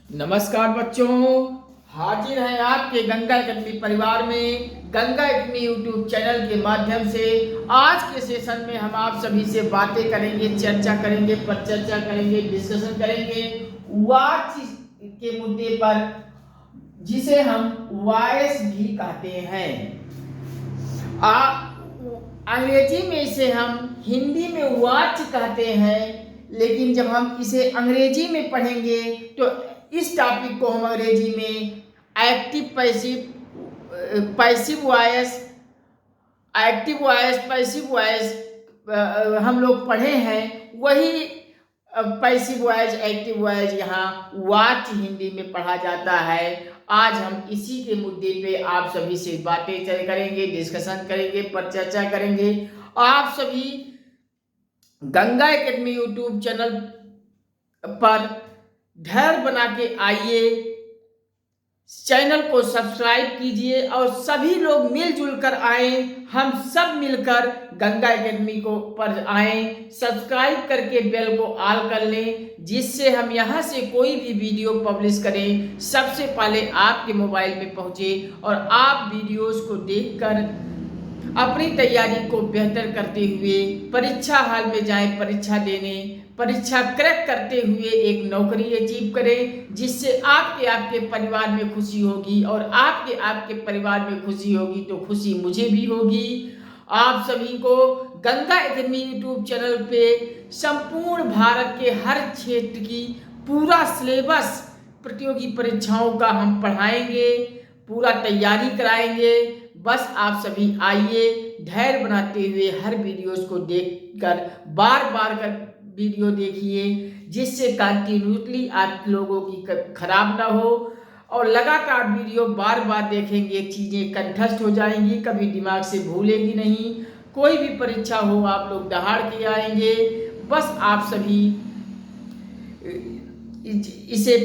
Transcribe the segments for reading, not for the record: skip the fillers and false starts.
नमस्कार बच्चों, हाजिर हैं आपके गंगा एकेडमी परिवार में गंगा एकेडमी यूट्यूब चैनल के माध्यम से। आज के सेशन में हम आप सभी से बातें करेंगे, चर्चा करेंगे, परिचर्चा करेंगे, डिस्कशन करेंगे वॉच के मुद्दे पर, जिसे हम वॉइस भी कहते हैं। अंग्रेजी में इसे हम हिंदी में वॉच कहते हैं, लेकिन जब हम इसे अंग्रेजी में पढ़ेंगे तो इस टॉपिक को हम अंग्रेजी में active passive voice, passive voice हम लोग पढ़े हैं। वही पैसिव वॉइस, एक्टिव वॉइस यहाँ वॉच हिंदी में पढ़ा जाता है। आज हम इसी के मुद्दे पे आप सभी से बातें करेंगे, डिस्कशन करेंगे, पर चर्चा करेंगे। आप सभी गंगा एकेडमी यूट्यूब चैनल पर धैर्य बना के आइए, चैनल को सब्सक्राइब कीजिए और सभी लोग मिलजुल कर आए। हम सब मिलकर गंगा एकेडमी को पर आए, सब्सक्राइब करके बेल को ऑल कर लें, जिससे हम यहाँ से कोई भी वीडियो पब्लिश करें सबसे पहले आपके मोबाइल में पहुँचे और आप वीडियोस को देखकर अपनी तैयारी को बेहतर करते हुए परीक्षा हॉल में जाएं, परीक्षा देने, परीक्षा क्रैक करते हुए एक नौकरी अचीव करें, जिससे आपके परिवार में खुशी होगी और आपके परिवार में खुशी होगी तो खुशी मुझे भी होगी। आप सभी को गंगा एकेडमी यूट्यूब चैनल पे संपूर्ण भारत के हर क्षेत्र की पूरा सिलेबस प्रतियोगी परीक्षाओं का हम पढ़ाएंगे, पूरा तैयारी कराएंगे। बस आप सभी आइए, धैर्य बनाते हुए हर वीडियोस को देखकर बार बार कर वीडियो देखिए, जिससे कंटिन्यूसली आप लोगों की खराब ना हो और लगातार वीडियो बार बार देखेंगे, चीज़ें कंठस्थ हो जाएंगी, कभी दिमाग से भूलेगी नहीं। कोई भी परीक्षा हो आप लोग दहाड़ के आएंगे। बस आप सभी इसे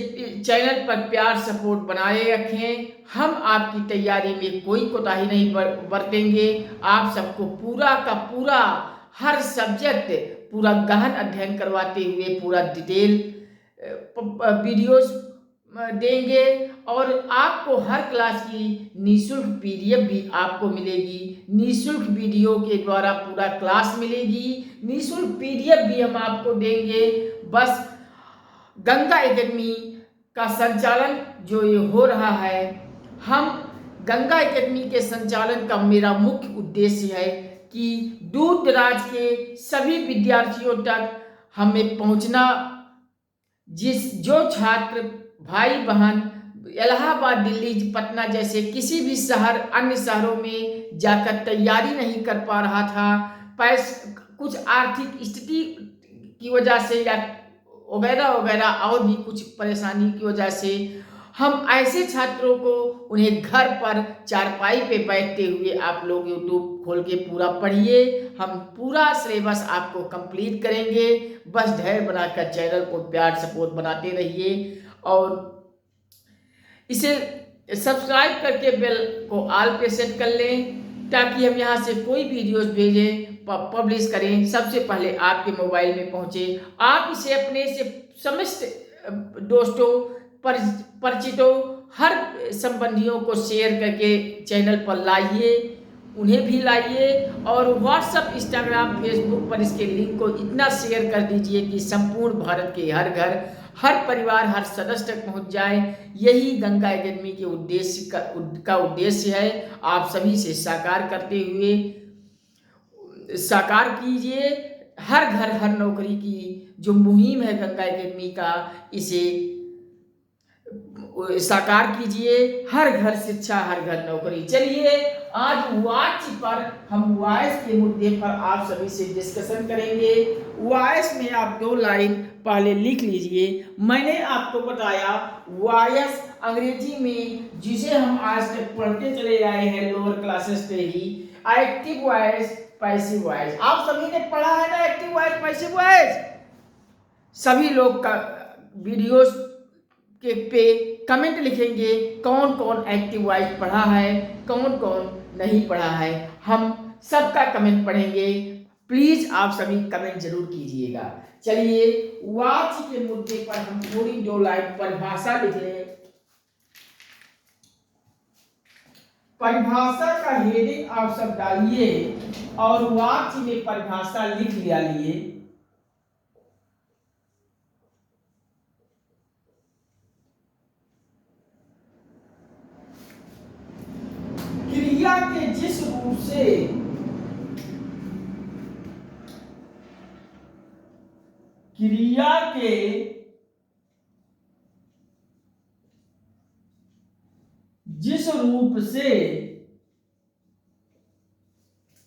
चैनल पर प्यार सपोर्ट बनाए रखें। हम आपकी तैयारी में कोई कोताही नहीं बरतेंगे। आप सबको पूरा का पूरा हर सब्जेक्ट पूरा गहन अध्ययन करवाते हुए पूरा डिटेल वीडियोस देंगे और आपको हर क्लास की निःशुल्क पीडीएफ भी आपको मिलेगी। निःशुल्क वीडियो के द्वारा पूरा क्लास मिलेगी, निःशुल्क पीडीएफ भी हम आपको देंगे। बस गंगा एकेडमी का संचालन जो ये हो रहा है, हम गंगा एकेडमी के संचालन का मेरा मुख्य उद्देश्य है कि दूर दराज के सभी विद्यार्थियों तक हमें पहुंचना। जो छात्र भाई बहन इलाहाबाद, दिल्ली, पटना जैसे किसी भी शहर, अन्य शहरों में जाकर तैयारी नहीं कर पा रहा था, कुछ आर्थिक स्थिति की वजह से या वगैरह वगैरह और भी कुछ परेशानी की वजह से, हम ऐसे छात्रों को उन्हें घर पर चारपाई पे बैठते हुए आप लोग यूट्यूब खोल के पूरा पढ़िए। हम पूरा सिलेबस आपको कंप्लीट करेंगे। बस धैर्य बनाकर चैनल को प्यार सपोर्ट बनाते रहिए और इसे सब्सक्राइब करके बेल को ऑल पे सेट कर लें, ताकि हम यहाँ से कोई वीडियोस भेजें, पब्लिश करें, सबसे पहले आपके मोबाइल में पहुँचे। आप इसे अपने से समस्त दोस्तों, परिचितों, हर संबंधियों को शेयर करके चैनल पर लाइए, उन्हें भी लाइए और व्हाट्सएप, इंस्टाग्राम, फेसबुक पर इसके लिंक को इतना शेयर कर दीजिए कि संपूर्ण भारत के हर घर, हर परिवार, हर सदस्य तक पहुंच जाए। यही गंगा एकेडमी के उद्देश्य का उद्देश्य है। आप सभी से साकार करते हुए साकार कीजिए हर घर हर नौकरी की जो मुहिम है गंगा एकेडमी का, इसे साकार कीजिए। हर घर शिक्षा, हर घर नौकरी। चलिए आज वॉच पर हम वॉइस के मुद्दे पर आप सभी से डिस्कशन करेंगे। वॉइस में आप 2 लाइन पहले लिख लीजिए। मैंने आपको बताया वॉइस अंग्रेजी में, जिसे हम आज तक पढ़ते चले आए हैं लोअर क्लासेस पे ही, एक्टिव वॉइस, पैसिव वॉइस। आप सभी ने पढ़ा है ना एक्टिव वॉइस, पैसिव वॉइस। सभी लोग का वीडियोस के पे कमेंट लिखेंगे कौन कौन एक्टिव वॉइस पढ़ा है, कौन कौन नहीं पढ़ा है। हम सबका कमेंट पढ़ेंगे, प्लीज आप सभी कमेंट जरूर कीजिएगा। चलिए वाच के मुद्दे पर हम थोड़ी 2 लाइन परिभाषा लिख लें। परिभाषा का हेडिंग आप सब डालिए और वाच में परिभाषा लिख लिया लिए। क्रिया के जिस रूप से क्रिया के जिस रूप से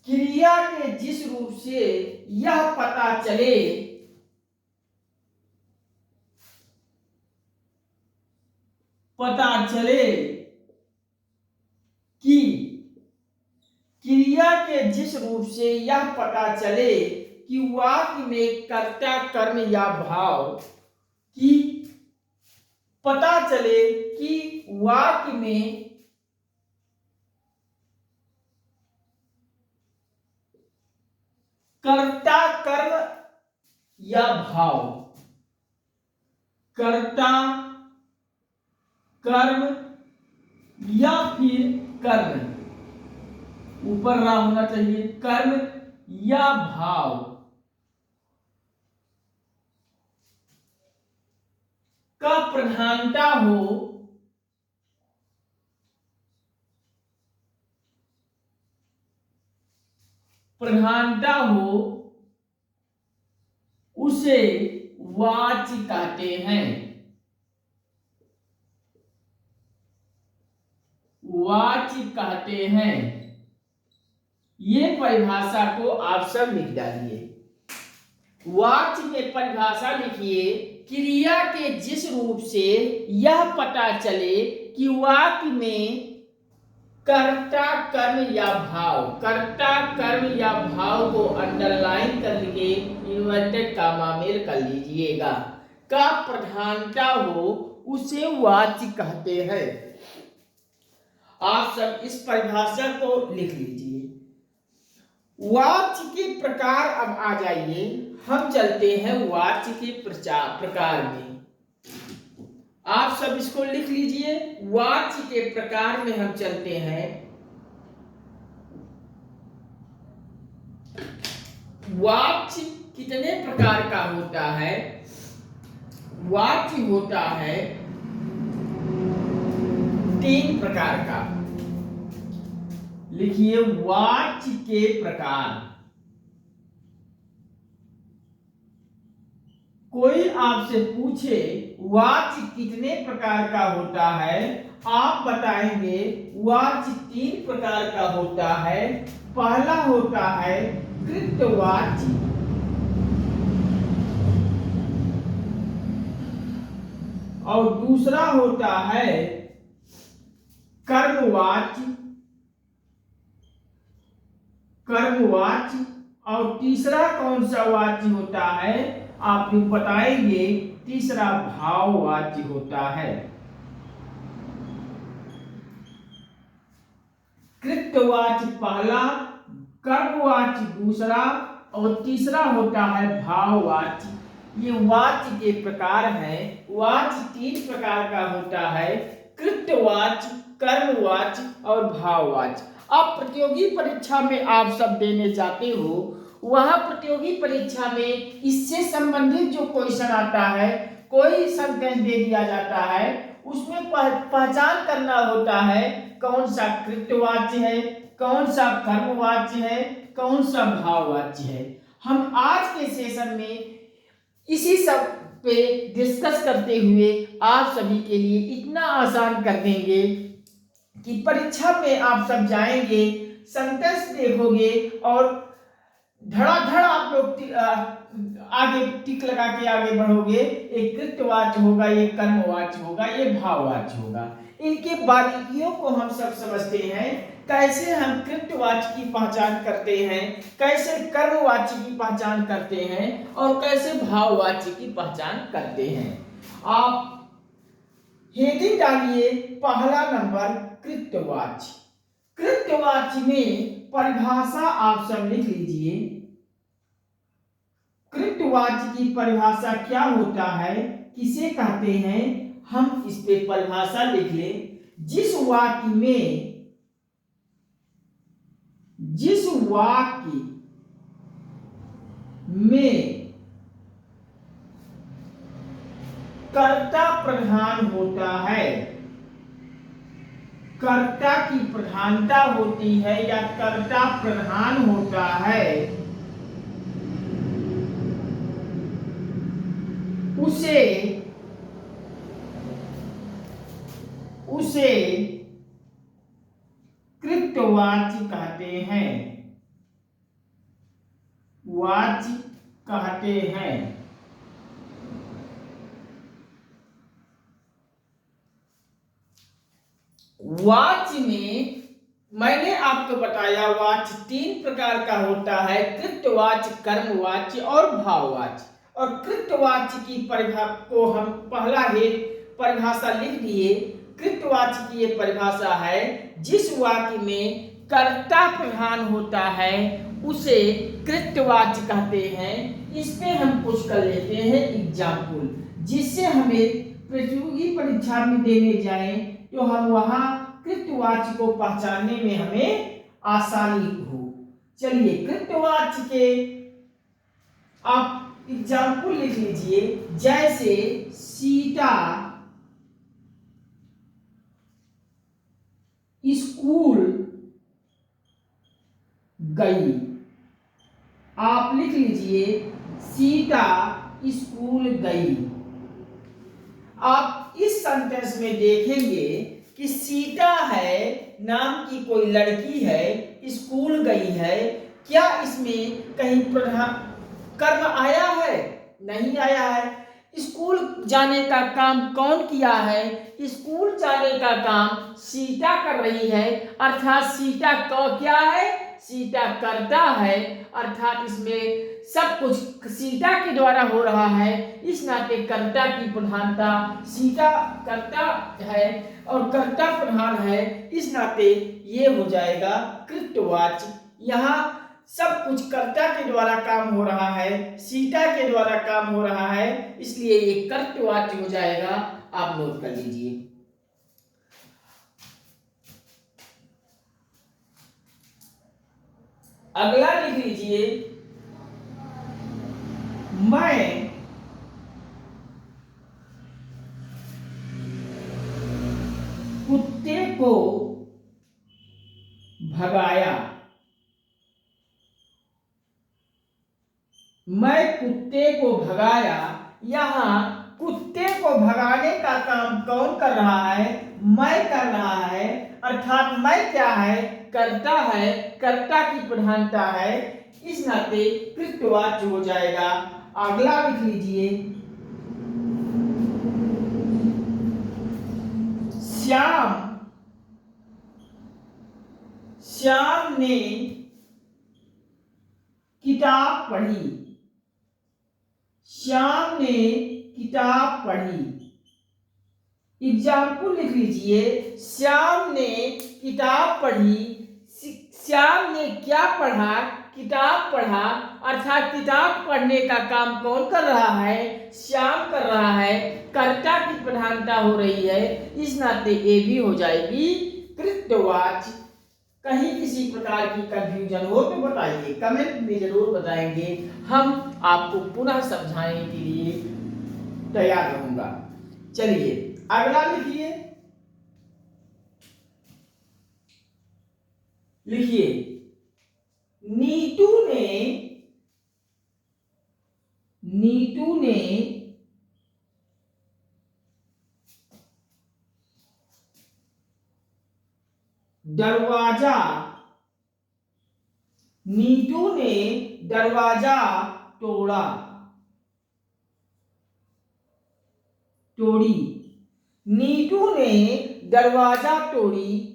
क्रिया के जिस रूप से यह पता चले कि क्रिया के जिस रूप से यह पता चले कि वाक्य में कर्ता कर्म या भाव की पता चले कि वाक्य में कर्ता कर्म या भाव, कर्ता कर्म या फिर कर्म, ऊपर रहा होना चाहिए, कर्म या भाव का प्रधानता हो उसे वाच्य कहते हैं। वाच्य कहते हैं। ये परिभाषा को आप सब लिख डालिए। वाच्य में परिभाषा लिखिए, क्रिया के जिस रूप से यह पता चले कि वाक्य में कर्ता कर्म या भाव, कर्ता कर्म या भाव को अंडरलाइन करके इन्वर्टेड कामा में कर लीजिएगा, का प्रधानता हो उसे वाच्य कहते हैं। आप सब इस परिभाषा को लिख लीजिए। वाच्य के प्रकार अब आ जाइए, हम चलते हैं वाच्य के प्रकार में। आप सब इसको लिख लीजिए। वाच्य के प्रकार में हम चलते हैं। वाच्य कितने प्रकार का होता है? वाच्य होता है 3 प्रकार का। लिखिए वाच्य के प्रकार। कोई आपसे पूछे वाच्य कितने प्रकार का होता है, आप बताएंगे वाच्य 3 प्रकार का होता है। पहला होता है कृतवाच्य, और दूसरा होता है कर्मवाच्य, और तीसरा कौन सा वाच्य होता है आप बताएंगे? तीसरा भाववाच्य होता है। कृतवाच्य पहला, कर्मवाच्य दूसरा, और तीसरा होता है भाववाच्य। ये वाच्य के प्रकार हैं। वाच्य 3 प्रकार का होता है, कृतवाच्य, कर्मवाच्य और भाववाच्य। अब प्रतियोगी परीक्षा में आप सब देने जाते हो, वह प्रतियोगी परीक्षा में इससे संबंधित जो क्वेश्चन आता है, कोई सेंटेंस दे दिया जाता है, उसमें पहचान करना होता है कौन सा कृतवाच्य है, कौन सा कर्मवाच्य है, कौन सा भाववाच्य है। हम आज के सेशन में इसी सब पे डिस्कस करते हुए आप सभी के लिए इतना आसान कर देंगे कि परीक्षा में आप सब जाएंगे, सेंटेंस देखोगे और धड़ाधड़ आप लोग आगे टिक लगा के आगे बढ़ोगे। एक कृतवाच्य होगा, ये कर्मवाच्य होगा, ये भाववाच्य होगा। इनके बारीकियों को हम सब समझते हैं, कैसे हम कृतवाच्य की पहचान करते हैं, कैसे कर्मवाच्य की पहचान करते हैं और कैसे भाववाच्य की पहचान करते हैं। आप हेडिंग डालिए, पहला नंबर कृतवाच्य। कृतवाच्य में परिभाषा आप सब लिख लीजिए। कृत्यवाची की परिभाषा क्या होता है, किसे कहते हैं, हम इस पे परिभाषा लिख लें। जिस वाक्य में कर्ता प्रधान होता है, कर्ता की प्रधानता होती है या कर्ता प्रधान होता है, उसे कृत्यवाची कहते हैं, वाची कहते हैं। वाची में मैंने आपको बताया वाची 3 प्रकार का होता है, कृत्यवाची, कर्मवाची और भाववाची। और कृत्यवाची की परिभाषा को हम पहला ही परिभाषा लिख दिए। कृत्यवाची की ये परिभाषा है, जिस वाक्य में कर्ता प्रधान होता है उसे कृत्यवाची कहते हैं। इसमें हम कुछ कर लेते हैं एग्जाम्पल, जिससे हमें प्रतियोगी परीक्षा में देने जाएं तो हम वहां कृत्यवाची को पहचानने में हमें आसानी हो। चलिए कृत्यवाची के आप एग्जाम्पल लिख लीजिए, जैसे सीता स्कूल गई। आप लिख लीजिए सीता स्कूल गई। आप इस सेंटेंस में देखेंगे कि सीता है नाम की कोई लड़की है, स्कूल गई है। क्या इसमें कहीं प्रधान कर्म आया है? नहीं आया है। स्कूल जाने का काम कौन किया है? स्कूल जाने का काम सीता कर रही है, अर्थात सीता क्या है? सीता करता है, अर्थात इसमें सब कुछ सीता के द्वारा हो रहा है। इस नाते कर्ता की प्रधानता, सीता कर्ता है और कर्ता प्रधान है, इस नाते ये हो जाएगा कृत्यवाची। यहाँ सब कुछ कर्ता के द्वारा काम हो रहा है, सीता के द्वारा काम हो रहा है, इसलिए ये कृत्यवाची हो जाएगा। आप नोट कर लीजिए। अगला लिख लीजिए, मैं कुत्ते को भगाया। मैं कुत्ते को भगाया। यहाँ कुत्ते को भगाने का काम कौन कर रहा है? मैं कर रहा है, अर्थात मैं क्या है? कर्ता है, कर्ता की प्रधानता है, इस नाते कृत्यवाची हो जाएगा। अगला लिख लीजिए, श्याम ने किताब पढ़ी। श्याम ने किताब पढ़ी। एग्जाम्पल लिख लीजिए, श्याम ने किताब पढ़ी। श्याम ने क्या पढ़ा? किताब पढ़ा, अर्थात किताब पढ़ने का काम कौन कर रहा है? श्याम कर रहा है, कर्ता की प्रधानता हो रही है, इस नाते ये भी हो जाएगी कृत्यवाची। कहीं किसी प्रकार की कंफ्यूजन हो तो बताइए, कमेंट में जरूर बताएंगे, हम आपको पुनः समझाने के लिए तैयार रहूंगा। चलिए अगला लिखिए, नीतू ने दरवाजा तोड़ी। नीतू ने दरवाजा तोड़ी।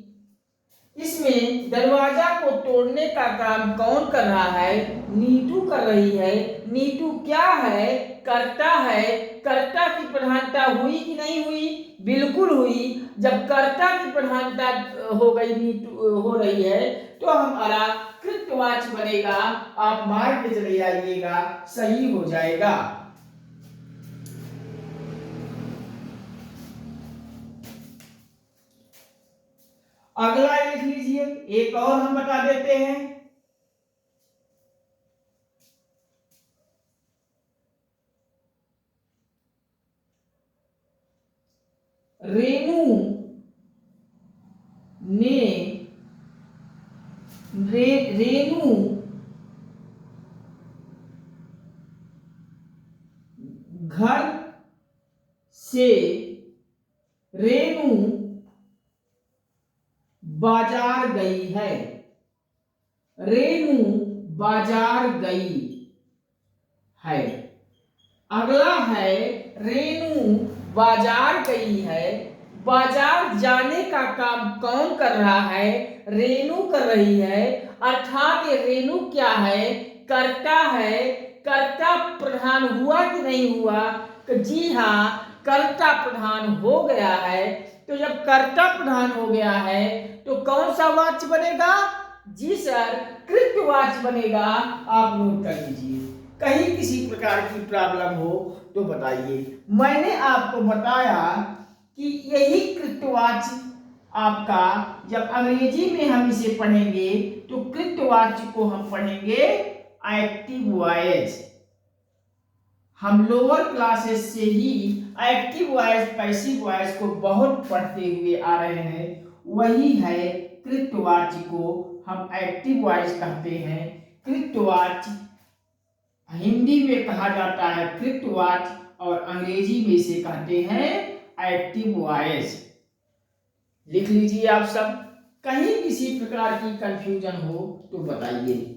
इसमें दरवाजा को तोड़ने का काम कौन कर रहा है? नीतू कर रही है। नीतू क्या है? कर्ता है, कर्ता की प्रधानता हुई कि नहीं हुई? बिल्कुल हुई। जब कर्ता की प्रधानता हो गई, नीतू हो रही है, तो हमारा कृतवाची बनेगा। आप मार के चले आइएगा, सही हो जाएगा। अगला लिख लीजिए, एक और हम बता देते हैं। रेणु ने रेणु घर से रेणु बाजार गई है। रेणु बाजार गई है। अगला है रेणु बाजार गई है। बाजार जाने का काम कौन कर रहा है? रेणु कर रही है। अर्थात ये रेणु क्या है? कर्ता है। कर्ता प्रधान हुआ कि नहीं हुआ? जी हाँ, कर्ता प्रधान हो गया है। तो जब कर्ता प्रधान हो गया है तो कौन सा वाच्य बनेगा? जी सर, कृतवाच्य बनेगा। आप नोट कर लीजिए। कहीं किसी प्रकार की प्रॉब्लम हो तो बताइए। मैंने आपको बताया कि यही कृतवाच्य आपका, जब अंग्रेजी में हम इसे पढ़ेंगे तो कृतवाच्य को हम पढ़ेंगे एक्टिव वॉइस। हम लोअर क्लासेस से ही एक्टिव वॉइस पैसिव वॉइस को बहुत पढ़ते हुए आ रहे हैं। वही है कृतवाच्य को हम एक्टिव वॉइस कहते हैं। कृतवाच्य हिंदी में कहा जाता है कृतवाच्य और अंग्रेजी में इसे कहते हैं एक्टिव वॉइस। लिख लीजिए आप सब। कहीं किसी प्रकार की कंफ्यूजन हो तो बताइए।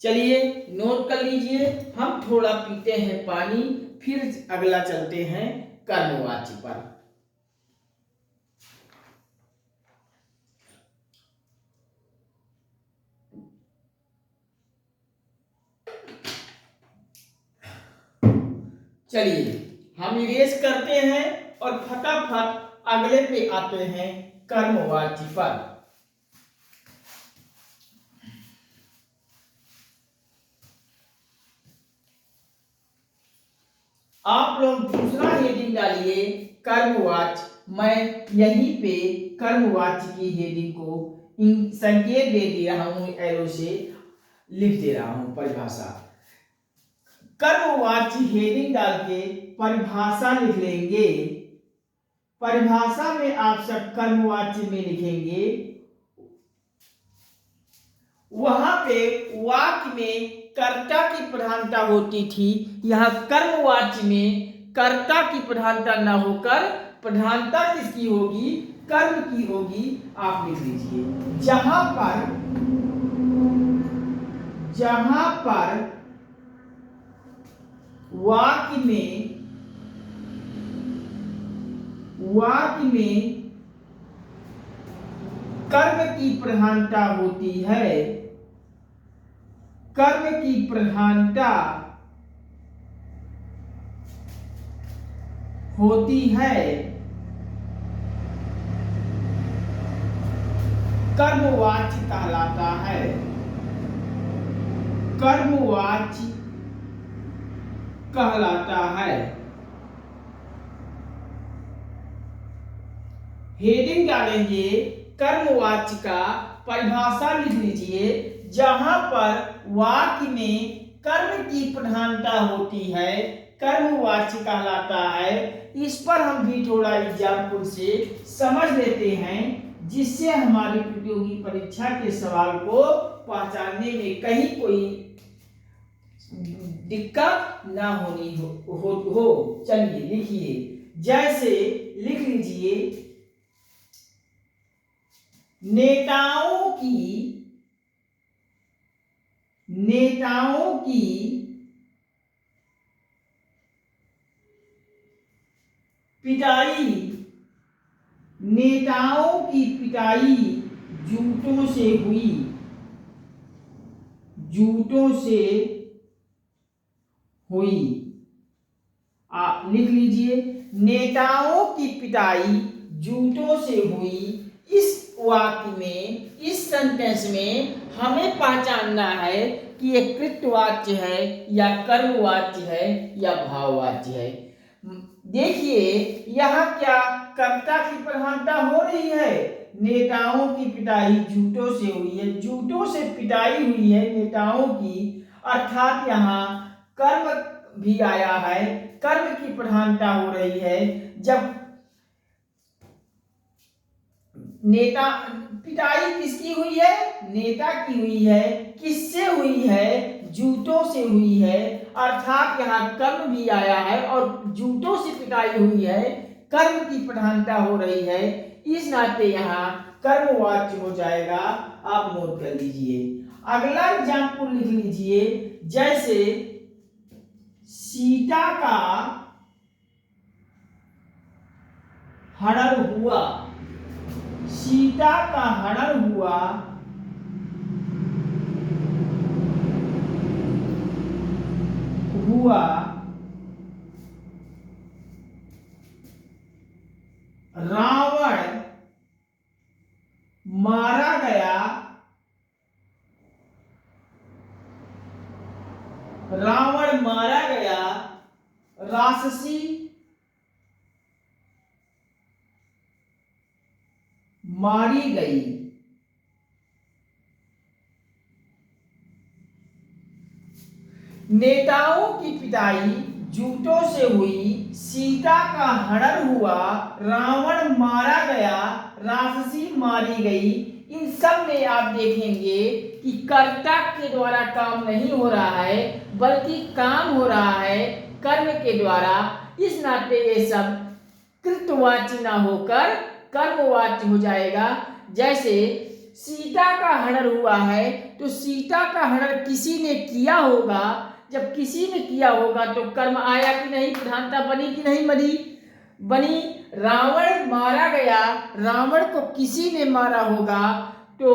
चलिए नोट कर लीजिए। हम थोड़ा पीते हैं पानी, फिर अगला चलते हैं कर्मवाच्य पर। चलिए हम इरेज करते हैं और फटाफट अगले पे आते हैं कर्मवाच्य पर। आप लोग दूसरा हेडिंग डालिए कर्मवाच्य। मैं यहीं पे कर्मवाच्य की हेडिंग को संकेत दे दे रहा हूं, एरो से लिख दे रहा हूं परिभाषा। कर्मवाच्य हेडिंग डाल के परिभाषा लिख लेंगे। परिभाषा में आप सब कर्मवाच्य में लिखेंगे, वहां पे वाक्य में कर्ता की प्रधानता होती थी। यहां कर्मवाच्य में कर्ता की प्रधानता न होकर प्रधानता किसकी होगी? कर्म की होगी। आप लिख लीजिए। जहां पर वाक्य में कर्म की प्रधानता होती है, कर्म की प्रधानता होती है, कर्मवाच्य कहलाता है। कर्मवाच्य कहलाता है। हेडिंग डालेंगे कर्मवाच्य का, परिभाषा लिख लीजिए। जहां पर वाक्य में कर्म की प्रधानता होती है, कर्मवाच्य कहलाता है। इस पर हम भी थोड़ा एग्जाम्पल से समझ लेते हैं, जिससे हमारी प्रतियोगी परीक्षा के सवाल को पहचानने में कहीं कोई दिक्कत ना होनी हो। चलिए लिखिए। जैसे लिख लीजिए, नेताओं की पिटाई, नेताओं की पिटाई जूतों से हुई, जूतों से हुई। आप लिख लीजिए, नेताओं की पिटाई जूतों से हुई। वाक्य में, इस सेंटेंस में हमें पहचानना है कि ये कृतवाच्य है या कर्मवाच्य है या भाववाच्य है। देखिए यहाँ क्या कर्ता की प्रधानता हो रही है। नेताओं की पिटाई जूतों से हुई है, जूतों से पिटाई हुई है नेताओं की, अर्थात यहाँ कर्म भी आया है, कर्म की प्रधानता हो रही है। जब नेता पिटाई किसकी हुई है? नेता की हुई है। किससे हुई है? जूतों से हुई है, अर्थात यहाँ कर्म भी आया है और जूतों से पिटाई हुई है, कर्म की प्रधानता हो रही है। इस नाते यहाँ कर्मवाच्य हो जाएगा। आप नोट कर लीजिए। अगला एग्जाम्पल लिख लीजिए, जैसे सीता का हनन हुआ, सीता का हनन हुआ, रावण मारा गया, रावण मारा गया, राक्षसी मारी गई। नेताओं की पिटाई जूतों से हुई, सीता का हनन हुआ, रावण मारा गया, राक्षसी मारी गई। इन सब में आप देखेंगे कि कर्ता के द्वारा काम नहीं हो रहा है, बल्कि काम हो रहा है कर्म के द्वारा। इस नाते ये सब कृतवाच्य ना होकर कर्मवाच्य हो जाएगा। जैसे सीता का हनन हुआ है, तो सीता का हनन किसी ने किया होगा। जब किसी ने किया होगा तो कर्म आया कि नहीं, प्रधानता बनी कि नहीं बनी। रावण मारा गया, रावण को किसी ने मारा होगा तो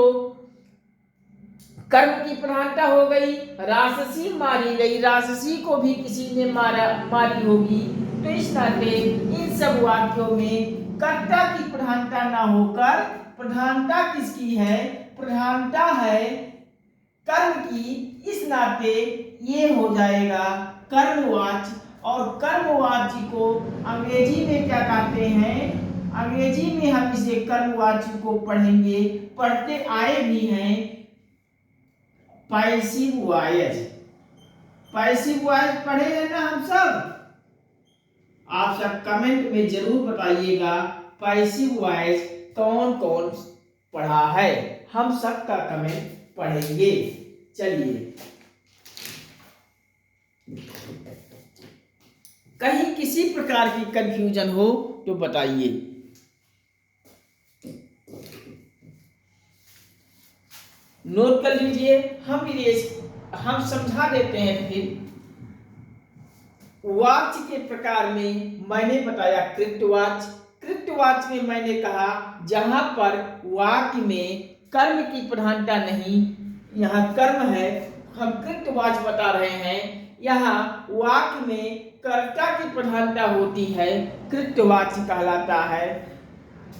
कर्म की प्रधानता हो गई। राक्षसी मारी गई, राक्षसी को भी किसी ने मारी होगी। तो इस नाते इन सब वाक्यों में कर्ता की प्रधानता ना होकर प्रधानता किसकी है? प्रधानता है कर्म की। इस नाते ये हो जाएगा कर्मवाच्य। और कर्मवाच्य को अंग्रेजी में क्या कहते हैं? अंग्रेजी में हम इसे कर्मवाच्य को पढ़ेंगे, पढ़ते आए भी हैं, पैसिव वॉइस। पैसिव वॉइस पढ़े हैं ना हम सब? आप सब कमेंट में जरूर बताइएगा पैसिव वॉइस कौन कौन पढ़ा है। हम सबका कमेंट पढ़ेंगे। चलिए, कहीं किसी प्रकार की कंफ्यूजन हो तो बताइए। नोट कर लीजिए, हम समझा देते हैं। फिर वाच्य के प्रकार में मैंने बताया कृतवाच्य। कृतवाच्य में मैंने कहा जहां पर वाक्य में कर्म की प्रधानता नहीं, यहाँ कर्म है, हम कृतवाच्य बता रहे हैं। यहाँ वाक्य में कर्ता की प्रधानता होती है, कृतवाच्य कहलाता है।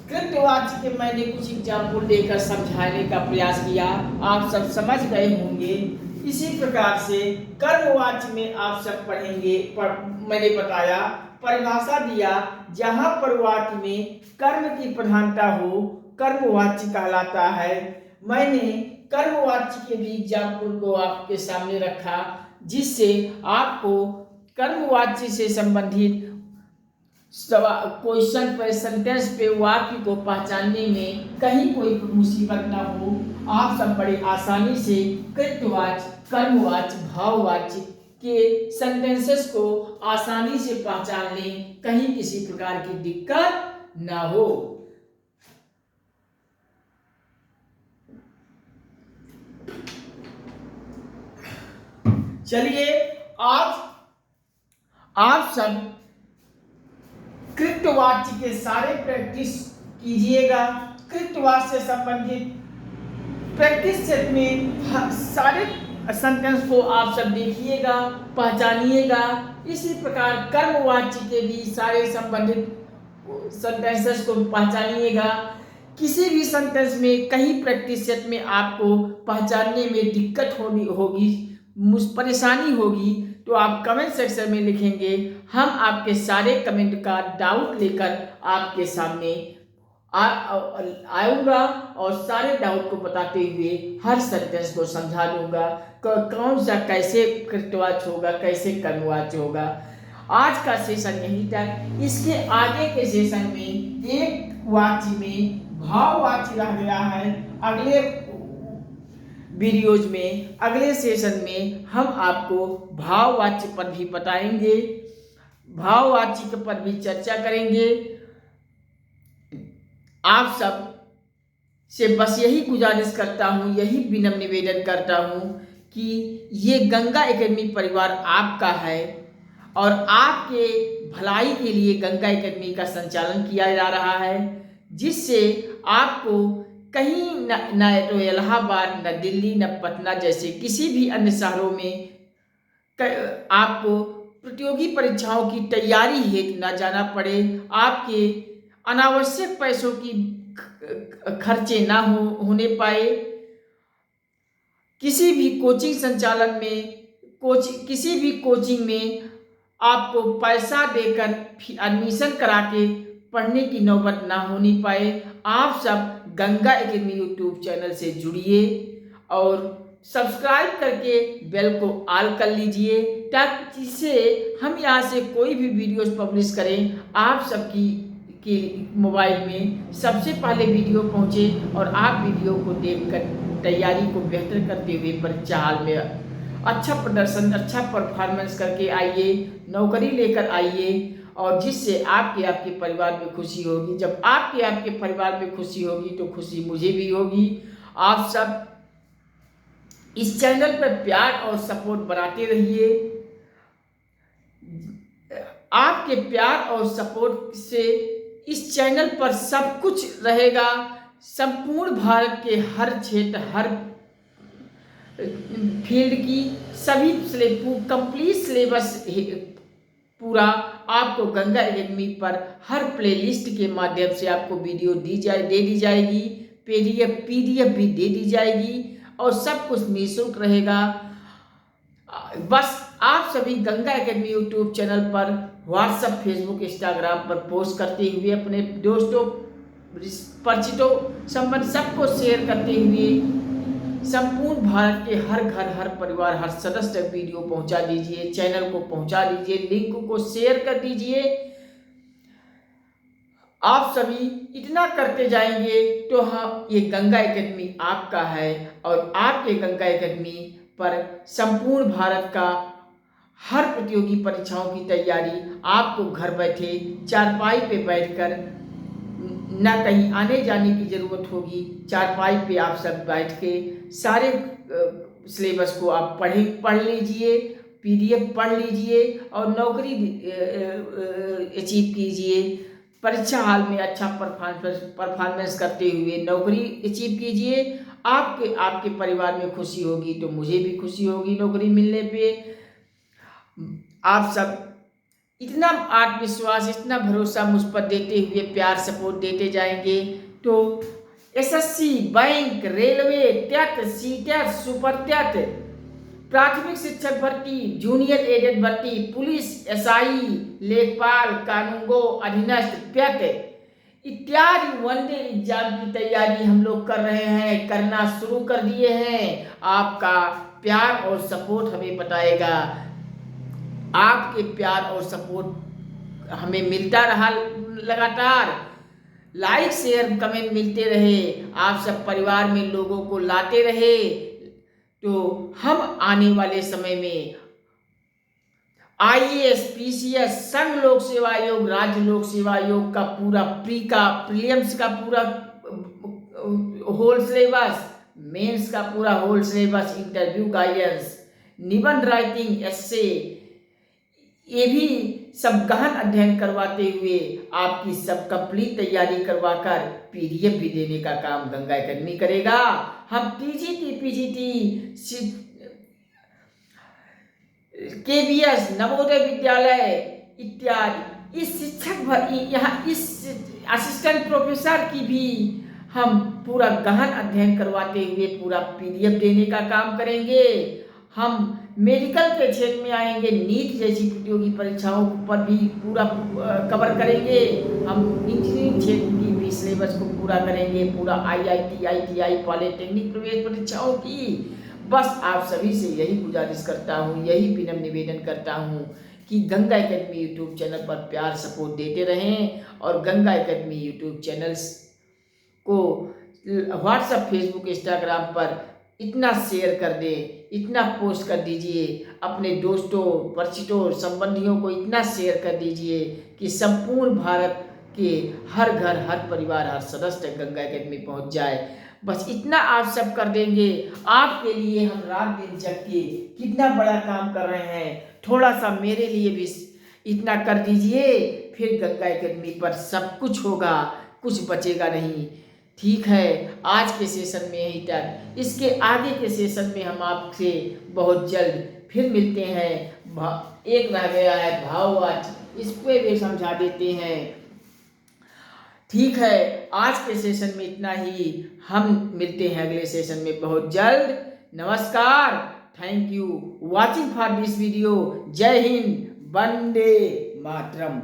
कृतवाच्य के मैंने कुछ एग्जाम्पल देकर समझाने का प्रयास किया, आप सब समझ गए होंगे। इसी प्रकार से कर्मवाच्य में आप सब पढ़ेंगे। मैंने बताया, परिभाषा दिया, जहां पर वाक्य में कर्म की प्रधानता हो कर्मवाच्य कहलाता है। मैंने कर्मवाच्य के भी एग्जाम्पल को आपके सामने रखा, जिससे आपको कर्मवाच्य से संबंधित क्वेश्चन पे, सेंटेंस पे वाक्य को पहचानने में कहीं कोई मुसीबत ना हो। आप सब बड़े आसानी से कृतवाच्य, कर्मवाच्य, भाववाच्य के सेंटेंसेस को आसानी से पहचान लें, कहीं किसी प्रकार की दिक्कत ना हो। चलिए, आज आप सब कृतवाच्य के सारे प्रैक्टिस कीजिएगा। कृतवाच्य से संबंधित प्रैक्टिस सेट में सारे सेंटेंस को आप सब देखिएगा, पहचानिएगा। इसी प्रकार कर्मवाच्य के भी सारे संबंधित सेंटेंसेस को पहचानिएगा किसी भी सेंटेंस में कहीं प्रैक्टिस सेट में आपको पहचानने में दिक्कत होगी, परेशानी होगी, तो आप कमेंट सेक्शन में लिखेंगे। हम आपके सारे कमेंट का डाउट लेकर आपके सामने आऊँगा और सारे डाउट को बताते हुए हर सेंटेंस को समझा दूंगा, कौन सा कैसे कृतवाच्य होगा, कैसे कर्मवाच्य होगा। आज का सेशन यहीं तक। इसके आगे के सेशन में एक वाक्य में भाववाच्य रह गया है। अगले वीडियोज में, अगले सेशन में हम आपको भाववाच्य पर भी बताएंगे, भाववाच्य पर भी चर्चा करेंगे। आप सब से बस यही गुजारिश करता हूँ, यही विनम्र निवेदन करता हूँ कि ये गंगा एकेडमी परिवार आपका है और आपके भलाई के लिए गंगा एकेडमी का संचालन किया जा रहा है, जिससे आपको कहीं न तो इलाहाबाद, न दिल्ली, न पटना जैसे किसी भी अन्य शहरों में आपको प्रतियोगी परीक्षाओं की तैयारी हेतु न जाना पड़े, आपके अनावश्यक पैसों की खर्चे ना होने पाए। किसी भी कोचिंग संचालन में, किसी भी कोचिंग में आपको पैसा देकर एडमिशन करा के पढ़ने की नौबत ना होनी पाए। आप सब गंगा एकेडमी यूट्यूब चैनल से जुड़िए और सब्सक्राइब करके बेल को ऑल कर लीजिए, ताकि जिससे हम यहाँ से कोई भी वीडियोस पब्लिश करें आप सबकी के मोबाइल में सबसे पहले वीडियो पहुँचे और आप वीडियो को देखकर तैयारी को बेहतर करते हुए परीक्षा हाल में अच्छा प्रदर्शन, अच्छा परफॉर्मेंस करके आइए, नौकरी लेकर आइए, और जिससे आपके परिवार में खुशी होगी। जब आपके परिवार में खुशी होगी तो खुशी मुझे भी होगी। आप सब इस चैनल पर प्यार और सपोर्ट बनाते रहिए। आपके प्यार और सपोर्ट से इस चैनल पर सब कुछ रहेगा। संपूर्ण भारत के हर क्षेत्र, हर फील्ड की सभी कंप्लीट सिलेबस पूरा आपको गंगा एकेडमी पर हर प्लेलिस्ट के माध्यम से आपको वीडियो दे दी जाएगी, पीडीएफ भी दे दी जाएगी और सब कुछ निःशुल्क रहेगा। बस आप सभी गंगा एकेडमी यूट्यूब चैनल पर व्हाट्सएप, फेसबुक, इंस्टाग्राम पर पोस्ट करते हुए अपने दोस्तों, परिचितों, संबंध सबको शेयर करते हुए संपूर्ण भारत के हर घर, हर परिवार, हर सदस्य तक वीडियो पहुंचा दीजिए, चैनल को पहुंचा दीजिए, लिंक को शेयर कर दीजिए। आप सभी इतना करते जाएंगे तो हाँ, ये गंगा एकेडमी आपका है और आपके गंगा एकेडमी पर संपूर्ण भारत का हर प्रतियोगी परीक्षाओं की तैयारी आपको घर बैठे चारपाई पे बैठकर, ना कहीं आने जाने की ज़रूरत होगी। चारपाई पे आप सब बैठ के सारे सिलेबस को आप पढ़ लीजिए, पीडीएफ पढ़ लीजिए और नौकरी अचीव कीजिए। परीक्षा हाल में अच्छा परफॉर्मेंस करते हुए नौकरी अचीव कीजिए। आपके परिवार में खुशी होगी तो मुझे भी खुशी होगी नौकरी मिलने पे। आप सब इतना आत्मविश्वास, इतना भरोसा मुझ पर देते हुए प्यार सपोर्ट देते जाएंगे तो SSC, bank, railway, TET, CTET, super TET, प्राथमिक शिक्षक भर्ती, जूनियर एडेड भर्ती, पुलिस, एसआई, लेखपाल, कानूनगो, अधीनस्थ, पेट इत्यादि वनडे एग्जाम की तैयारी हम लोग कर रहे हैं, करना शुरू कर दिए हैं। आपका प्यार और सपोर्ट हमें बताएगा। आपके प्यार और सपोर्ट हमें मिलता रहा, लगातार लाइक, शेयर, कमेंट मिलते रहे, आप सब परिवार में लोगों को लाते रहे तो हम आने वाले समय में आईएएस, पीसीएस, संघ लोक सेवा आयोग, राज्य लोक सेवा आयोग का पूरा प्रीलिम्स का पूरा होल सिलेबस, मेंस का पूरा होल सिलेबस, इंटरव्यू गाइडेंस, निबंध राइटिंग, एस्से, ये भी सब गहन अध्ययन करवाते हुए आपकी सब कंप्लीट तैयारी करवाकर पीडीएफ भी देने का काम गंगा एकेडमी करेगा। हम TGT, PGT, KVS, Navodaya Vidyalaya इत्यादि इस शिक्षक यहाँ इस असिस्टेंट प्रोफेसर की भी हम पूरा गहन अध्ययन करवाते हुए पूरा PDF देने का काम करेंगे। हम मेडिकल के क्षेत्र में आएंगे, नीट जैसी प्रतियोगी परीक्षाओं पर भी पूरा कवर करेंगे। हम इंजीनियरिंग क्षेत्र की भी सिलेबस को पूरा करेंगे, पूरा IIT, ITI, पॉलिटेक्निक प्रवेश परीक्षाओं की। बस आप सभी से यही गुजारिश करता हूँ, यही विनम्र निवेदन करता हूँ कि गंगा एकेडमी यूट्यूब चैनल पर प्यार सपोर्ट देते रहें और गंगा एकेडमी यूट्यूब चैनल्स को व्हाट्सएप, फेसबुक, इंस्टाग्राम पर इतना शेयर कर दें, इतना पोस्ट कर दीजिए, अपने दोस्तों, परिचितों, संबंधियों को इतना शेयर कर दीजिए कि संपूर्ण भारत के हर घर, हर परिवार, हर सदस्य गंगा एकेडमी पहुंच जाए। बस इतना आप सब कर देंगे, आपके लिए हम रात दिन जग के कितना बड़ा काम कर रहे हैं, थोड़ा सा मेरे लिए भी इतना कर दीजिए, फिर गंगा एकेडमी पर सब कुछ होगा, कुछ बचेगा नहीं। ठीक है, आज के सेशन में यही तक। इसके आगे के सेशन में हम आपसे बहुत जल्द फिर मिलते हैं। एक रह गया है भाववाच, इसको भी समझा देते हैं। ठीक है, आज के सेशन में इतना ही। हम मिलते हैं अगले सेशन में बहुत जल्द। नमस्कार, thank you watching for this video. जय हिंद, वंदे मातरम।